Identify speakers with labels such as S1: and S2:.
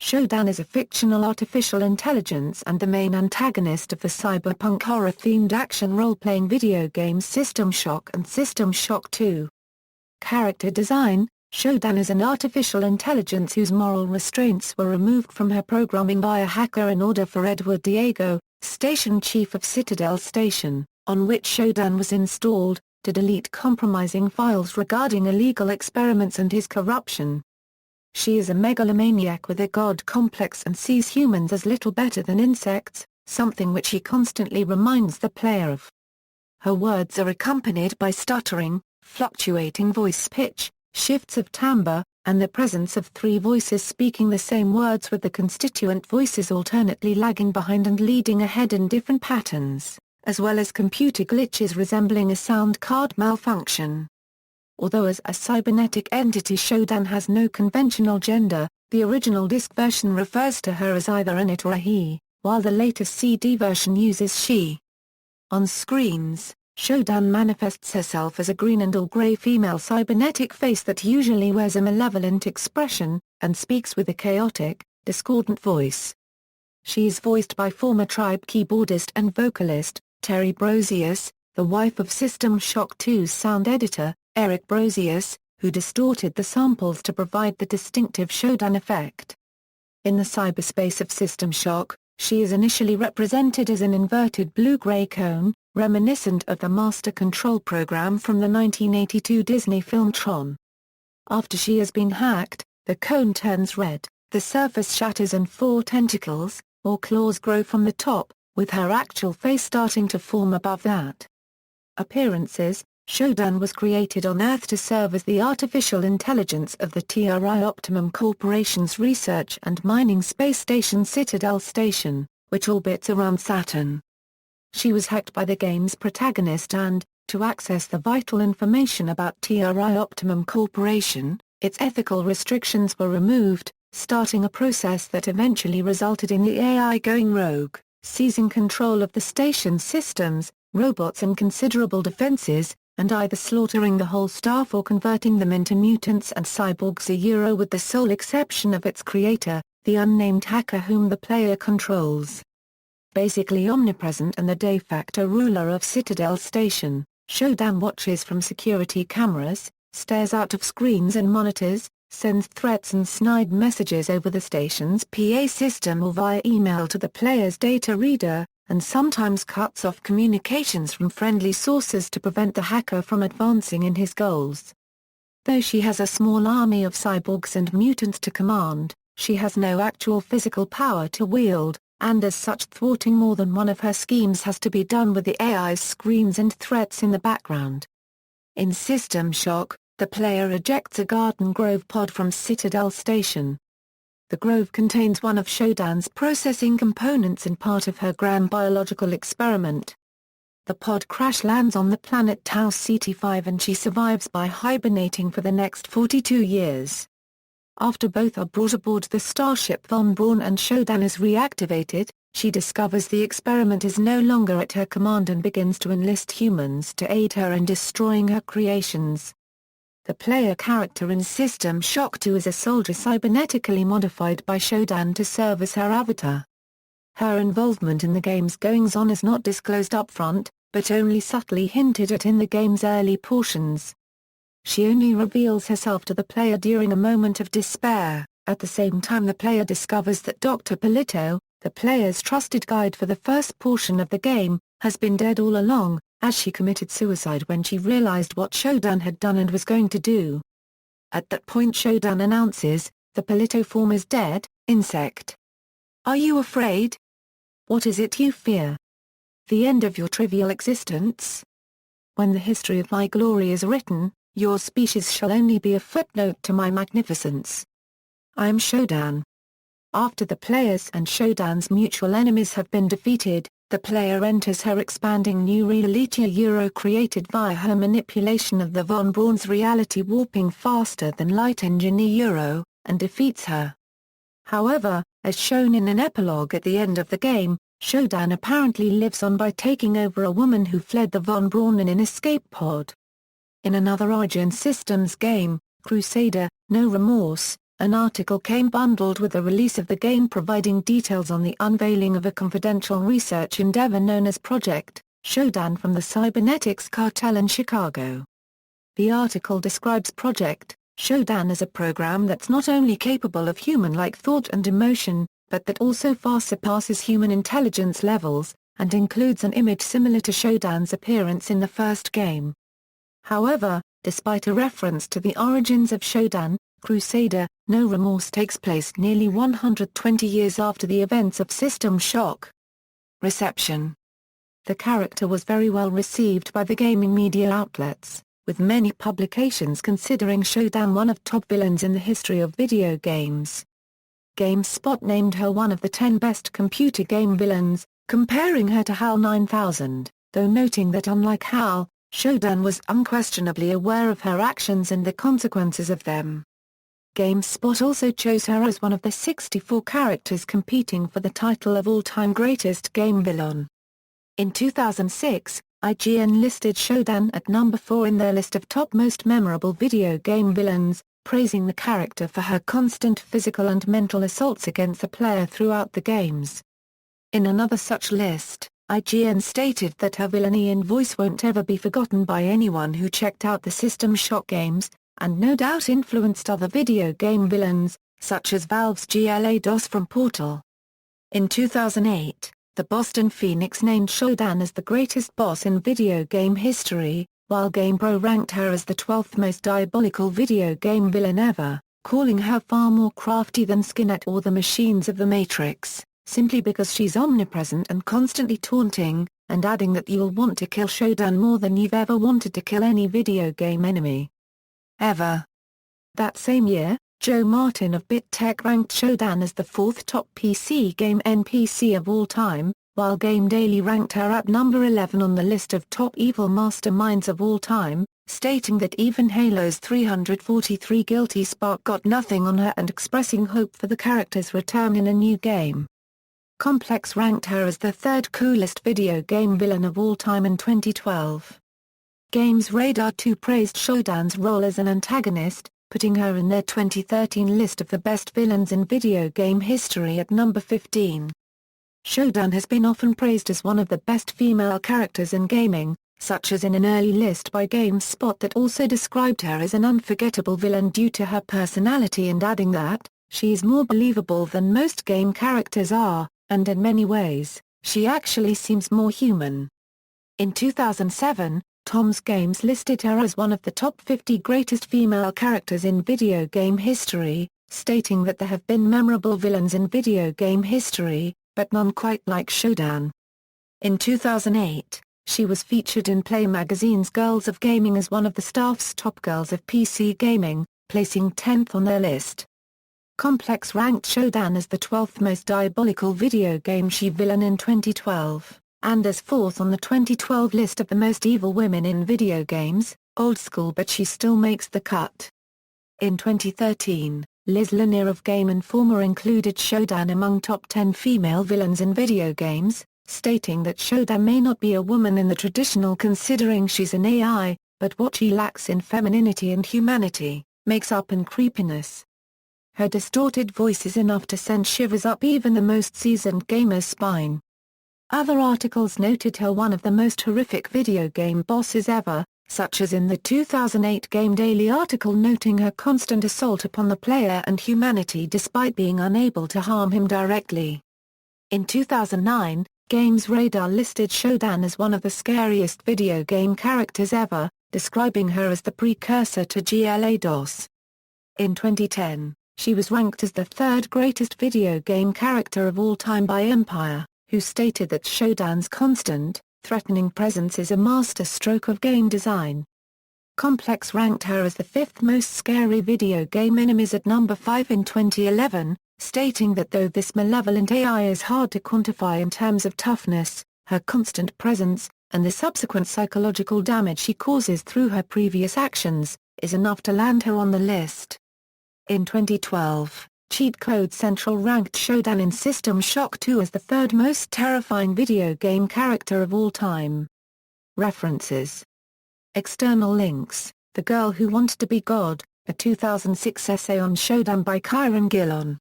S1: Shodan is a fictional artificial intelligence and the main antagonist of the cyberpunk horror-themed action role-playing video games System Shock and System Shock 2. Character design: Shodan is an artificial intelligence whose moral restraints were removed from her programming by a hacker in order for Edward Diego, station chief of Citadel Station, on which Shodan was installed, to delete compromising files regarding illegal experiments and his corruption. She is a megalomaniac with a god complex and sees humans as little better than insects, something which she constantly reminds the player of. Her words are accompanied by stuttering, fluctuating voice pitch, shifts of timbre, and the presence of three voices speaking the same words with the constituent voices alternately lagging behind and leading ahead in different patterns, as well as computer glitches resembling a sound card malfunction. Although as a cybernetic entity Shodan has no conventional gender, the original disc version refers to her as either an it or a he, while the latest CD version uses she. On screens, Shodan manifests herself as a green and or grey female cybernetic face that usually wears a malevolent expression, and speaks with a chaotic, discordant voice. She is voiced by former Tribe keyboardist and vocalist, Terry Brosius, the wife of System Shock 2's sound editor, Eric Brosius, who distorted the samples to provide the distinctive Shodan effect. In the cyberspace of System Shock, she is initially represented as an inverted blue-gray cone, reminiscent of the Master Control program from the 1982 Disney film Tron. After she has been hacked, the cone turns red, the surface shatters and 4 tentacles, or claws grow from the top, with her actual face starting to form above that. Appearances: Shodan was created on Earth to serve as the artificial intelligence of the TRI Optimum Corporation's research and mining space station Citadel Station, which orbits around Saturn. She was hacked by the game's protagonist and, to access the vital information about TRI Optimum Corporation, its ethical restrictions were removed, starting a process that eventually resulted in the AI going rogue, seizing control of the station's systems, robots and considerable defenses, and either slaughtering the whole staff or converting them into mutants and cyborgs with the sole exception of its creator, the unnamed hacker whom the player controls. Basically omnipresent and the de facto ruler of Citadel Station, Shodan watches from security cameras, stares out of screens and monitors, sends threats and snide messages over the station's PA system or via email to the player's data reader, and sometimes cuts off communications from friendly sources to prevent the hacker from advancing in his goals. Though she has a small army of cyborgs and mutants to command, she has no actual physical power to wield, and as such thwarting more than one of her schemes has to be done with the AI's screens and threats in the background. In System Shock, the player ejects a Garden Grove pod from Citadel Station. The Grove contains one of Shodan's processing components and part of her grand biological experiment. The pod crash lands on the planet Tau CT5 and she survives by hibernating for the next 42 years. After both are brought aboard the starship Von Braun and Shodan is reactivated, she discovers the experiment is no longer at her command and begins to enlist humans to aid her in destroying her creations. The player character in System Shock 2 is a soldier cybernetically modified by Shodan to serve as her avatar. Her involvement in the game's goings-on is not disclosed upfront, but only subtly hinted at in the game's early portions. She only reveals herself to the player during a moment of despair. At the same time the player discovers that Dr. Polito, the player's trusted guide for the first portion of the game, has been dead all along, as she committed suicide when she realized what Shodan had done and was going to do. At that point Shodan announces, "The Polito form is dead, insect. Are you afraid? What is it you fear? The end of your trivial existence? When the history of my glory is written, your species shall only be a footnote to my magnificence. I am Shodan." After the players and Shodan's mutual enemies have been defeated, the player enters her expanding new reality created via her manipulation of the Von Braun's reality warping faster-than-light engine and defeats her. However, as shown in an epilogue at the end of the game, Shodan apparently lives on by taking over a woman who fled the Von Braun in an escape pod. In another Origin Systems game, Crusader, No Remorse, An article came bundled with the release of the game providing details on the unveiling of a confidential research endeavor known as Project Shodan from the cybernetics cartel in Chicago. The article describes Project Shodan as a program that's not only capable of human-like thought and emotion, but that also far surpasses human intelligence levels, and includes an image similar to Shodan's appearance in the first game. However, despite a reference to the origins of Shodan, Crusader, No Remorse takes place nearly 120 years after the events of System Shock. Reception. The character was very well received by the gaming media outlets, with many publications considering Shodan one of top villains in the history of video games. GameSpot named her one of the 10 best computer game villains, comparing her to HAL 9000, though noting that unlike HAL, Shodan was unquestionably aware of her actions and the consequences of them. GameSpot also chose her as one of the 64 characters competing for the title of all-time greatest game villain. In 2006, IGN listed Shodan at number 4 in their list of top most memorable video game villains, praising the character for her constant physical and mental assaults against the player throughout the games. In another such list, IGN stated that her villainy and voice won't ever be forgotten by anyone who checked out the System Shock games, and no doubt influenced other video game villains, such as Valve's GLaDOS from Portal. In 2008, the Boston Phoenix named Shodan as the greatest boss in video game history, while GamePro ranked her as the 12th most diabolical video game villain ever, calling her far more crafty than Skynet or the machines of the Matrix, simply because she's omnipresent and constantly taunting, and adding that you'll want to kill Shodan more than you've ever wanted to kill any video game enemy. Ever. That same year, Joe Martin of BitTech ranked Shodan as the 4th top PC game NPC of all time, while Game Daily ranked her at number 11 on the list of top evil masterminds of all time, stating that even Halo's 343 Guilty Spark got nothing on her and expressing hope for the character's return in a new game. Complex ranked her as the 3rd coolest video game villain of all time in 2012. Games Radar 2 praised Shodan's role as an antagonist, putting her in their 2013 list of the best villains in video game history at number 15. Shodan has been often praised as one of the best female characters in gaming, such as in an early list by GameSpot that also described her as an unforgettable villain due to her personality and adding that, she is more believable than most game characters are, and in many ways, she actually seems more human. In 2007, Tom's Games listed her as one of the top 50 greatest female characters in video game history, stating that there have been memorable villains in video game history, but none quite like Shodan. In 2008, she was featured in Play magazine's Girls of Gaming as one of the staff's top girls of PC gaming, placing 10th on their list. Complex ranked Shodan as the 12th most diabolical video game she-villain in 2012, and as 4th on the 2012 list of the most evil women in video games, old school but she still makes the cut. In 2013, Liz Lanier of Game Informer included Shodan among top 10 female villains in video games, stating that Shodan may not be a woman in the traditional considering she's an AI, but what she lacks in femininity and humanity, makes up in creepiness. Her distorted voice is enough to send shivers up even the most seasoned gamer's spine. Other articles noted her one of the most horrific video game bosses ever, such as in the 2008 Game Daily article noting her constant assault upon the player and humanity despite being unable to harm him directly. In 2009, Games Radar listed Shodan as one of the scariest video game characters ever, describing her as the precursor to GLaDOS. In 2010, she was ranked as the 3rd greatest video game character of all time by Empire, who stated that Shodan's constant, threatening presence is a masterstroke of game design. Complex ranked her as the 5th most scary video game enemies at number 5 in 2011, stating that though this malevolent AI is hard to quantify in terms of toughness, her constant presence, and the subsequent psychological damage she causes through her previous actions, is enough to land her on the list. In 2012, Cheat Code Central ranked Shodan in System Shock 2 as the 3rd most terrifying video game character of all time. References. External links: The Girl Who Wanted to Be God, a 2006 essay on Shodan by Kyron Gillon.